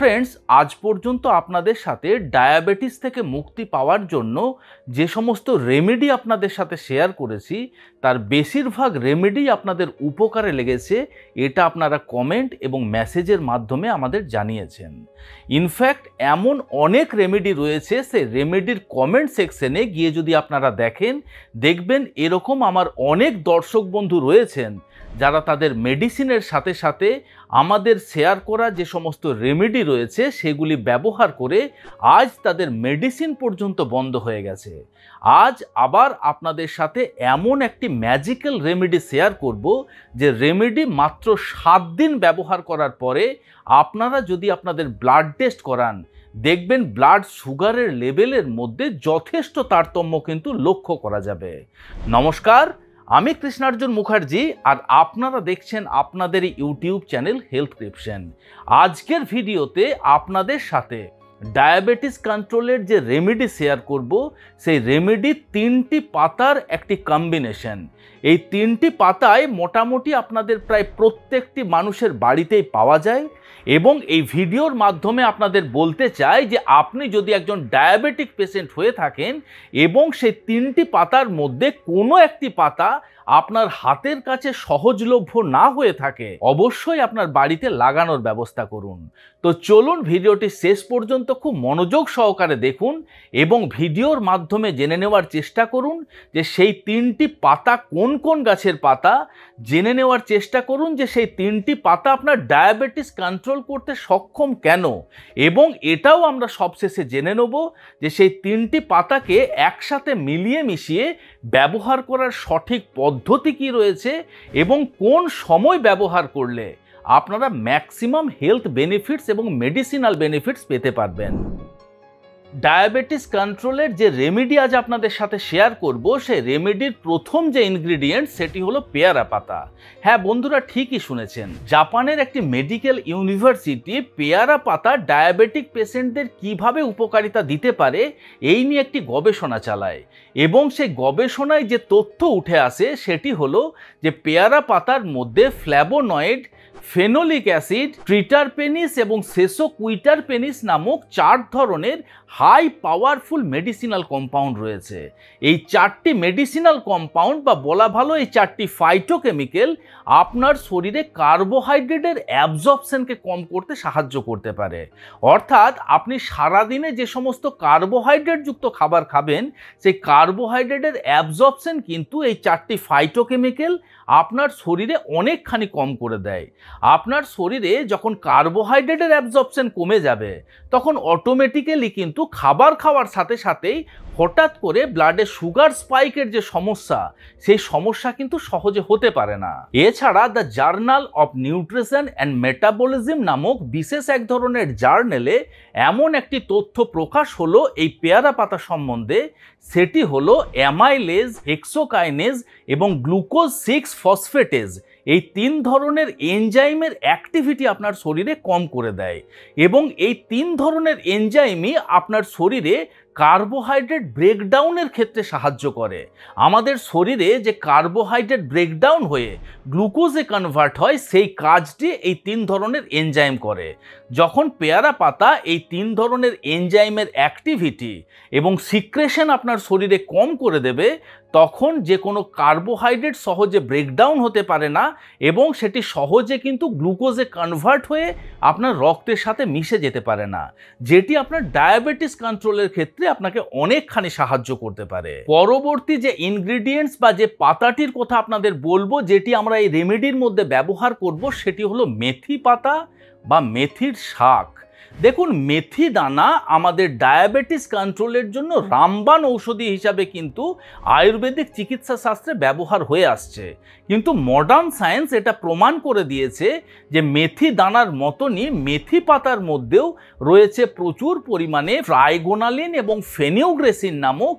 Friends, আজ পর্যন্ত আপনাদের সাথে ডায়াবেটিস থেকে মুক্তি পাওয়ার জন্য যে সমস্ত রেমেডি আপনাদের সাথে শেয়ার করেছি তার বেশিরভাগ রেমেডি আপনাদের উপকারে লেগেছে, এটা আপনারা কমেন্ট এবং মেসেজের মাধ্যমে আমাদের জানিয়েছেন। ইনফ্যাক্ট এমন অনেক রেমেডি রয়েছে, সেই রেমেডির কমেন্ট সেকশনে গিয়ে যদি আপনারা দেখবেন এরকম আমার অনেক দর্শক বন্ধু রয়েছেন যারা তাদের মেডিসিনের সাথে সাথে আমাদের শেয়ার করা যে সমস্ত রেমেডি রয়েছে সেগুলি ব্যবহার করে আজ তাদের মেডিসিন পর্যন্ত বন্ধ হয়ে গেছে। আজ আবার আপনাদের সাথে এমন একটি ম্যাজিক্যাল রেমেডি শেয়ার করব যে রেমেডি মাত্র 7 দিন ব্যবহার করার পরে আপনারা যদি আপনাদের ব্লাড টেস্ট করান দেখবেন ব্লাড সুগারের লেভেলের মধ্যে যথেষ্ট তারতম্য কিন্তু লক্ষ্য করা যাবে। নমস্কার, আমি কৃষ্ণার্জুন মুখার্জি আর আপনারা দেখছেন আপনাদের ইউটিউব চ্যানেল হেলথক্রিপশন। আজকের ভিডিওতে আপনাদের সাথে ডায়াবেটিস কন্ট্রোলের যে রেমেডি শেয়ার করব সেই রেমেডি 3টি পাতার একটি কম্বিনেশন। এই 3টি পাতায় মোটামুটি আপনাদের প্রায় প্রত্যেকটি মানুষের বাড়িতেই পাওয়া যায় এবং এই ভিডিওর মাধ্যমে আপনাদের বলতে চাই যে আপনি যদি একজন ডায়াবেটিক পেশেন্ট হয়ে থাকেন এবং সেই 3টি পাতার মধ্যে কোনো একটি পাতা আপনার হাতের কাছে সহজলভ্য না হয়ে থাকে অবশ্যই আপনার বাড়িতে লাগানোর ব্যবস্থা করুন। তো চলুন ভিডিওটি শেষ পর্যন্ত খুব মনোযোগ সহকারে দেখুন এবং ভিডিওর মাধ্যমে জেনে নেওয়ার চেষ্টা করুন যে সেই 3টি পাতা কোন কোন গাছের পাতা। জেনে নেওয়ার চেষ্টা করুন যে সেই 3টি পাতা আপনার ডায়াবেটিস কন্ট্রোল করতে সক্ষম কেন, এবং এটাও আমরা সবশেষে জেনে নেব যে সেই 3টি পাতাকে একসাথে মিলিয়ে মিশিয়ে ব্যবহার করার সঠিক পদ্ধতি কি রয়েছে এবং কোন সময় ব্যবহার করলে আপনারা ম্যাক্সিমাম হেলথ বেনিফিটস এবং মেডিসিনাল বেনিফিটস পেতে পারবেন। ডায়াবেটিস কন্ট্রোলের যে রেমেডি আজ আপনাদের সাথে শেয়ার করব সেই রেমেডির প্রথম যে ইনগ্রিডিয়েন্ট সেটি হলো পেয়ারা পাতা। হ্যাঁ বন্ধুরা, ঠিকই শুনেছেন, জাপানের একটি মেডিকেল ইউনিভার্সিটি পেয়ারা পাতা ডায়াবেটিক পেশেন্টদের কিভাবে উপকারিতা দিতে পারে এই নিয়ে একটি গবেষণা চালায় এবং সেই গবেষণায় যে তথ্য উঠে আসে সেটি হলো যে পেয়ারা পাতার মধ্যে ফ্ল্যাভোনয়েড, ফেনোলিক অ্যাসিড, ট্রিটারপেনিস এবং সেসোকুইটারপেনিস নামক 4 ধরনের হাই পাওয়ারফুল মেডিসিনাল কম্পাউন্ড রয়েছে। এই 4টি মেডিসিনাল কম্পাউন্ড বা বলা ভালো এই 4টি ফাইটোকেমিক্যাল আপনার শরীরে কার্বোহাইড্রেটের অ্যাবজর্পশনকে কম করতে সাহায্য করতে পারে। অর্থাৎ আপনি সারাদিনে যে সমস্ত কার্বোহাইড্রেটযুক্ত খাবার খাবেন সেই কার্বোহাইড্রেটের অ্যাবজর্পশন কিন্তু এই 4টি ফাইটোকেমিক্যাল আপনার শরীরে অনেকখানি কম করে দেয়। আপনার শরীরে যখন কার্বোহাইড্রেটের অ্যাবজর্পশন কমে যাবে তখন অটোমেটিক্যালি কিন্তু খাবার খাওয়ার সাথে সাথেই হঠাৎ করে ব্লাডে সুগার স্পাইকের যে সমস্যা সেই সমস্যা কিন্তু সহজে হতে পারে না। এছাড়া the journal of nutrition and metabolism নামক বিশেষ এক ধরনের জার্নালে এমন একটি তথ্য প্রকাশ হলো এই পেয়ারা পাতা সম্বন্ধে, সেটি হলো অ্যামাইলেজ, হেক্সোকাইনেজ এবং গ্লুকোজ 6 ফসফেটেজ এই 3 ধরনের এনজাইমের অ্যাক্টিভিটি আপনার শরীরে কম করে দেয় এবং এই 3 ধরনের এনজাইমই আপনার শরীরে কার্বোহাইড্রেট ব্রেকডাউনের ক্ষেত্রে সাহায্য করে। আমাদের শরীরে যে কার্বোহাইড্রেট ব্রেকডাউন হয়ে গ্লুকোজে কনভার্ট হয় সেই কাজটি এই 3 ধরনের এনজাইম করে। যখন পেয়ারা পাতা এই 3 ধরনের এনজাইমের অ্যাক্টিভিটি এবং সিক্রেশন আপনার শরীরে কম করে দেবে তখন যে কোনো কার্বোহাইড্রেট সহজে ব্রেকডাউন হতে পারে না এবং সেটি সহজে কিন্তু গ্লুকোজে কনভার্ট হয়ে আপনার রক্তের সাথে মিশে যেতে পারে না, যেটি আপনার ডায়াবেটিস কন্ট্রোলের ক্ষেত্রে আপনাকে অনেকখানি সাহায্য করতে পারে। পরবর্তী যে ইনগ্রিডিয়েন্টস বা যে পাতাটির কথা আপনাদের বলবো যেটি আমরা এই রেমেডির মধ্যে ব্যবহার করব সেটি হলো মেথি পাতা বা মেথির শাক। দেখুন, মেথি দানা আমাদের ডায়াবেটিস কন্ট্রোলের জন্য রামবাণ ঔষধি হিসাবে কিন্তু আয়ুর্বেদিক চিকিৎসা শাস্ত্রে ব্যবহার হয়ে আসছে, কিন্তু মডার্ন সায়েন্স এটা প্রমাণ করে দিয়েছে যে মেথি দানার মতনই মেথি পাতার মধ্যেও রয়েছে প্রচুর পরিমাণে ট্রাইগোনালিন এবং ফেনিওগ্রেসিন নামক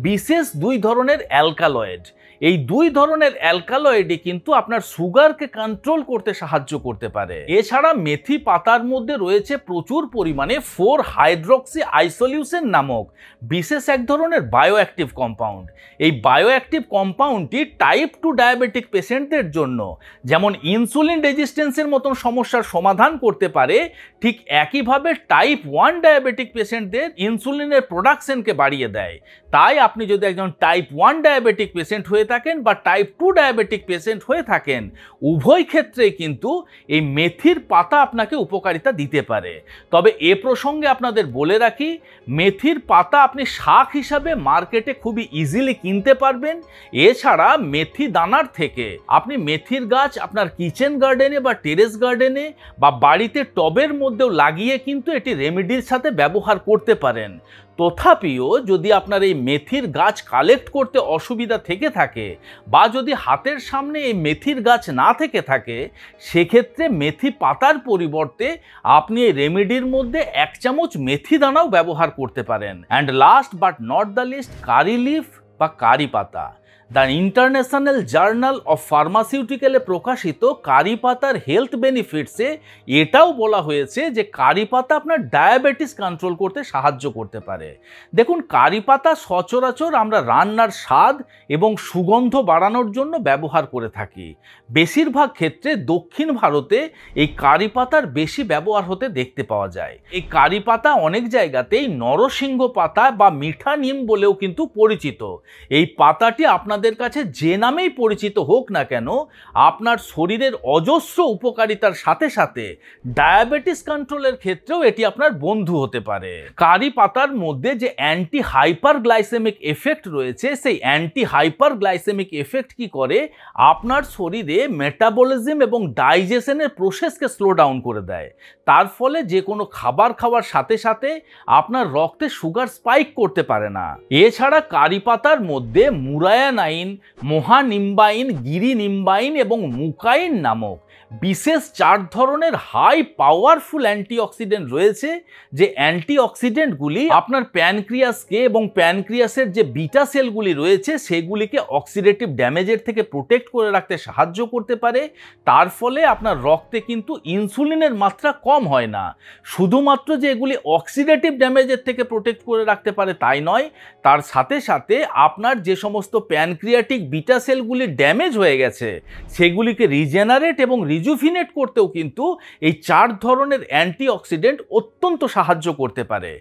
বিশেষ 2 ধরনের অ্যালকালয়েড। এই দুই ধরনের অ্যালকালয়েডই কিন্তু আপনার সুগারকে কন্ট্রোল করতে সাহায্য করতে পারে। এছাড়া মেথি পাতার মধ্যে রয়েছে প্রচুর পরিমাণে 4 হাইড্রক্সি আইসোলিউসিন নামক বিশেষ এক ধরনের বায়োঅ্যাক্টিভ কম্পাউন্ড। এই বায়োঅ্যাক্টিভ কম্পাউন্ডটি টাইপ 2 ডায়াবেটিক পেশেন্টদের জন্য যেমন ইনসুলিন রেজিস্ট্যান্সের মতন সমস্যার সমাধান করতে পারে, ঠিক একইভাবে টাইপ 1 ডায়াবেটিক পেশেন্টদের ইনসুলিনের প্রোডাকশনকে বাড়িয়ে দেয়। তাই আপনি যদি একজন টাইপ 1 ডায়াবেটিক পেশেন্ট হয়ে থাকেন বা টাইপ 2 ডায়াবেটিক পেশেন্ট হয়ে থাকেন, উভয় ক্ষেত্রেই কিন্তু এই মেথির পাতা আপনাকে উপকারিতা দিতে পারে। তবে এ প্রসঙ্গে আপনাদের বলে রাখি, মেথির পাতা আপনি শাক হিসাবে মার্কেটে খুবই ইজিলি কিনতে পারবেন। এছাড়া মেথি দানার থেকে আপনি মেথির গাছ আপনার কিচেন গার্ডেনে বা টেরেস গার্ডেনে বা বাড়িতে টবের মধ্যেও লাগিয়ে কিন্তু এটি রেমেডির সাথে ব্যবহার করতে পারেন। তথাপিও যদি আপনার এই মেথির গাছ কালেক্ট করতে অসুবিধা থেকে থাকে বা যদি হাতের সামনে এই মেথির গাছ না থেকে থাকে, সেক্ষেত্রে মেথি পাতার পরিবর্তে আপনি এই রেমেডির মধ্যে 1 চামচ মেথি দানাও ব্যবহার করতে পারেন। And last but not the least, curry leaf বা কারি পাতা। দ্য ইন্টারন্যাশনাল জার্নাল অফ ফার্মাসিউটিক্যালে প্রকাশিত কারি পাতার হেলথ বেনিফিটসে এটাও বলা হয়েছে যে কারি পাতা আপনার ডায়াবেটিস কন্ট্রোল করতে সাহায্য করতে পারে। দেখুন, কারি পাতা সচরাচর আমরা রান্নার স্বাদ এবং সুগন্ধ বাড়ানোর জন্য ব্যবহার করে থাকি। বেশিরভাগ ক্ষেত্রে দক্ষিণ ভারতে এই কারি পাতার বেশি ব্যবহার হতে দেখতে পাওয়া যায়। এই কারি পাতা অনেক জায়গাতেই নরসিংহ পাতা বা মিঠা নিম বলেও কিন্তু পরিচিত। এই পাতাটি আপনাদের কাছে যে নামেই পরিচিত হোক না কেন, আপনার শরীরের অজস্র উপকারিতার সাথে সাথে ডায়াবেটিস কন্ট্রোলের ক্ষেত্রেও এটি আপনার বন্ধু হতে পারে। কারি পাতার মধ্যে যে অ্যান্টি হাইপারগ্লাইসেমিক এফেক্ট রয়েছে, সেই অ্যান্টি হাইপারগ্লাইসেমিক এফেক্ট কি করে, আপনার শরীরে মেটাবলিজম এবং ডাইজেশনের প্রসেসকে স্লো ডাউন করে দেয়। তার ফলে যে কোনো খাবার খাওয়ার সাথে সাথে আপনার রক্তে সুগার স্পাইক করতে পারে না। এছাড়া কারি পাতার মধ্যে মুরায়ানাইন, মহানিম্বাইন, গিরিনিম্বাইন এবং মুকাইন নামক বিশেষ 4 ধরনের হাই পাওয়ারফুল অ্যান্টিঅক্সিডেন্ট রয়েছে, যে অ্যান্টিঅক্সিডেন্টগুলি আপনার প্যানক্রিয়াসকে এবং প্যানক্রিয়াসের যে বিটা সেলগুলি রয়েছে সেগুলিকে অক্সিডেটিভ ড্যামেজের থেকে প্রোটেক্ট করে রাখতে সাহায্য করতে পারে। তার ফলে আপনার রক্তে কিন্তু ইনসুলিনের মাত্রা কম হয় না। শুধুমাত্র যে এগুলি অক্সিডেটিভ ড্যামেজের থেকে প্রোটেক্ট করে রাখতে পারে তাই নয়, তার সাথে সাথে আপনার যে সমস্ত প্যানক্রিয়াটিক বিটা সেলগুলি ড্যামেজ হয়ে গেছে সেগুলিকে রিজেনারেট এবং রিজুভিনেট করতেও কিন্তু এই 4 ধরনের অ্যান্টিঅক্সিডেন্ট অত্যন্ত সাহায্য করতে পারে।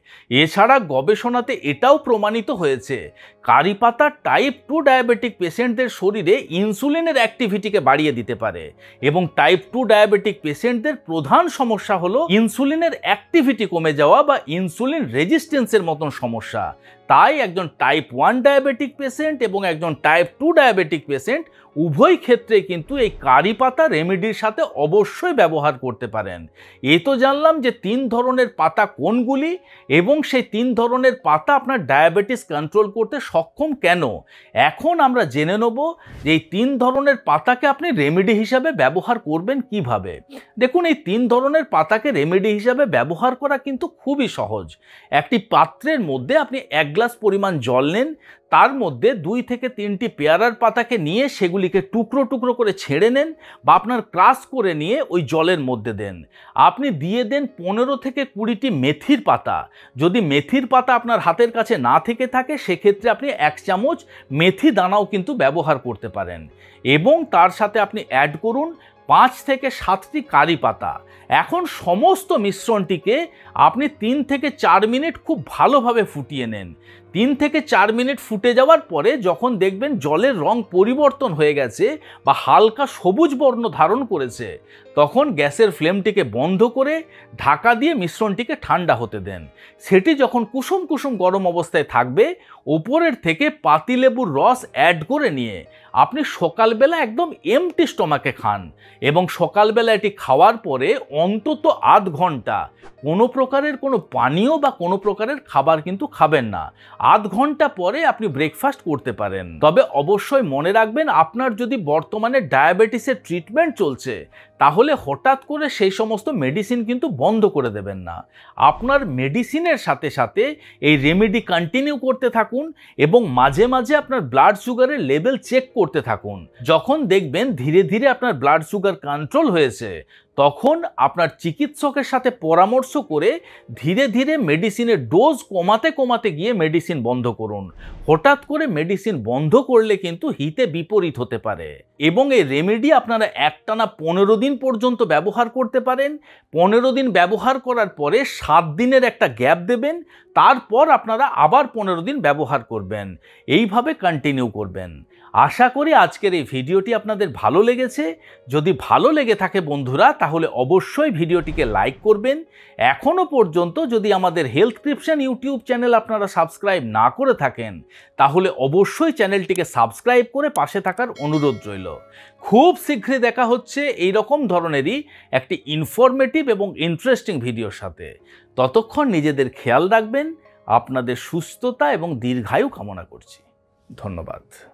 এছাড়া গবেষণাতে এটাও প্রমাণিত হয়েছে কারি পাতা টাইপ 2 ডায়াবেটিক পেশেন্টদের শরীরে ইনসুলিনের অ্যাক্টিভিটিকে বাড়িয়ে দিতে পারে এবং টাইপ 2 ডায়াবেটিক পেশেন্টদের প্রধান সমস্যা হলো ইনসুলিনের অ্যাক্টিভিটি কমে যাওয়া বা ইনসুলিন রেজিস্ট্যান্সের মতন সমস্যা। তাই একজন টাইপ 1 ডায়াবেটিক পেশেন্ট এবং একজন টাইপ 2 ডায়াবেটিক পেশেন্ট উভয় ক্ষেত্রে কিন্তু এই কারি পাতা রেমেডির সাথে অবশ্যই ব্যবহার করতে পারেন। এ তো জানলাম যে 3 ধরনের পাতা কোনগুলি এবং সেই 3 ধরনের পাতা আপনার ডায়াবেটিস কন্ট্রোল করতে সক্ষম কেন। এখন আমরা জেনে নেব যে এই 3 ধরনের পাতাকে আপনি রেমেডি হিসাবে ব্যবহার করবেন কিভাবে। দেখুন, এই 3 ধরনের পাতাকে রেমেডি হিসাবে ব্যবহার করা কিন্তু খুবই সহজ। একটি পাত্রের মধ্যে আপনি 1 গ্লাস পরিমাণ জল নেন, তার মধ্যে 2 থেকে 3টি পেয়ারার পাতাকে নিয়ে সেগুলিকে টুকরো টুকরো করে ছেড়ে নেন বা আপনার ক্রাশ করে নিয়ে ওই জলের মধ্যে দেন। আপনি দিয়ে দেন 15 থেকে 20টি মেথির পাতা। যদি মেথির পাতা আপনার হাতের কাছে না থেকে থাকে সেক্ষেত্রে আপনি 1 চামচ মেথি দানাও কিন্তু ব্যবহার করতে পারেন এবং তার সাথে আপনি অ্যাড করুন 5 থেকে 7টি কারি পাতা। এখন সমস্ত মিশ্রণটিকে আপনি 3 থেকে 4 মিনিট খুব ভালোভাবে ফুটিয়ে নেন। 3 থেকে 4 মিনিট ফুটে যাওয়ার পরে যখন দেখবেন জলের রং পরিবর্তন হয়ে গেছে বা হালকা সবুজ বর্ণ ধারণ করেছে, তখন গ্যাসের ফ্লেমটিকে বন্ধ করে ঢাকা দিয়ে মিশ্রণটিকে ঠান্ডা হতে দেন। সেটি যখন কুসুম কুসুম গরম অবস্থায় থাকবে, ওপরের থেকে পাতিলেবুর রস অ্যাড করে নিয়ে আপনি সকালবেলা একদম এমটি স্টমাকে খান এবং সকালবেলা এটি খাওয়ার পরে অন্তত আধ ঘন্টা কোনো প্রকারের কোনো পানীয় বা কোনো প্রকারের খাবার কিন্তু খাবেন না। আধ ঘন্টা পরে আপনি ব্রেকফাস্ট করতে পারেন। তবে অবশ্যই মনে রাখবেন, আপনার যদি বর্তমানে ডায়াবেটিসের ট্রিটমেন্ট চলছে তাহলে হঠাৎ করে সেই সমস্ত মেডিসিন কিন্তু বন্ধ করে দেবেন না। আপনার মেডিসিনের সাথে সাথে এই রেমেডি কন্টিনিউ করতে থাকুন এবং মাঝে মাঝে আপনার ব্লাড সুগারের লেভেল চেক করতে থাকুন। যখন দেখবেন ধীরে ধীরে আপনার ব্লাড সুগার কন্ট্রোল হয়েছে, তখন আপনার চিকিৎসকের সাথে পরামর্শ করে ধীরে ধীরে মেডিসিনের ডোজ কমাতে কমাতে গিয়ে মেডিসিন বন্ধ করুন। হঠাৎ করে মেডিসিন বন্ধ করলে কিন্তু হিতে বিপরীত হতে পারে। এবং এই রেমেডি আপনারা একটানা 15 দিন পর্যন্ত ব্যবহার করতে পারেন। 15 দিন ব্যবহার করার পরে 7 দিনের একটা গ্যাপ দেবেন, তারপর আপনারা আবার 15 দিন ব্যবহার করবেন। এইভাবে কন্টিনিউ করবেন। আশা করি আজকের এই ভিডিওটি আপনাদের ভালো লেগেছে। যদি ভালো লেগে থাকে বন্ধুরা, তাহলে অবশ্যই ভিডিওটিকে লাইক করবেন। এখনও পর্যন্ত যদি আমাদের হেলথক্রিপশন ইউটিউব চ্যানেল আপনারা সাবস্ক্রাইব না করে থাকেন, তাহলে অবশ্যই চ্যানেলটিকে সাবস্ক্রাইব করে পাশে থাকার অনুরোধ রইল। খুব শীঘ্রই দেখা হচ্ছে এই রকম ধরনেরই একটি ইনফরমেটিভ এবং ইন্টারেস্টিং ভিডিওর সাথে। ততক্ষণ নিজেদের খেয়াল রাখবেন। আপনাদের সুস্থতা এবং দীর্ঘায়ু কামনা করছি। ধন্যবাদ।